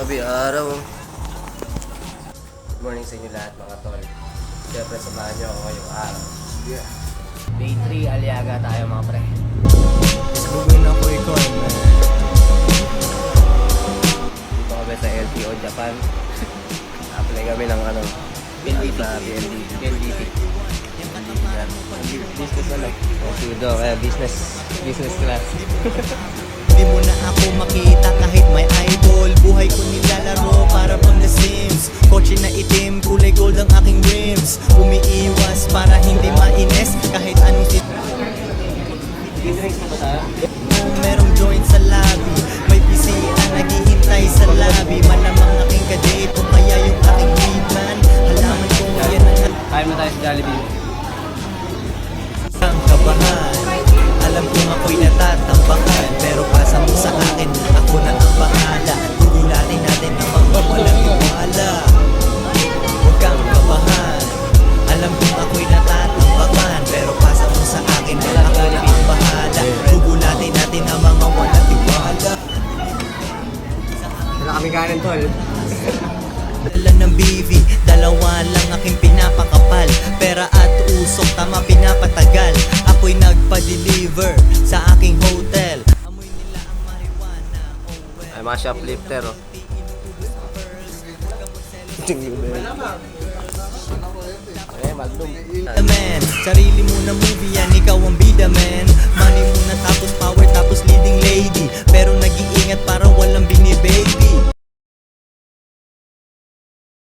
Grabe araw. Good morning sa inyo lahat mga tol. Siyempre samahan nyo ako ngayong araw. Yeah. Day 3 Aliaga tayo mga pre. Gugawin ako ikaw, man. Dito kami sa LTO Japan. Apply kami ng ano, BNDT. BNDT. Business ano? Sudo, kaya business class. Di mo na ako makita kahit may idol. Buhay ko nilalaro para pang The Sims. Kotse na itim, kulay gold ang aking rims. Umiiwas para hindi mainis kahit anong Drinks na ba tayo? merong joint sa lobby. May bisita naghihintay sa lobby. Malamang aking kadate o kaya yung aking hitman. Halaman ko yan ang Kain na tayo sa Jollibee. ang kabahan. Alam kong ako'y natatambakan, pero pasa mo sa akin, ako na ang bahala. Gugulatin natin ang mga walang iwala. Huwag kang kabahan. Alam kong ako'y natatambakan, pero pasa mo sa akin, ako na ang bahala. Gugulatin natin ang mga walang iwala. Wala kami kanin tol. Dala ng BV, dalawa lang aking pinapakapal. Pera at usok, tama pinapatagal. Ako'y nagpa-deliver sa aking hotel. Amoy nila ang marijuana, oh well. Ay mga shoplifter oh. Eh, Magnum. Man, sarili mo na movie yan, ikaw ang bida man.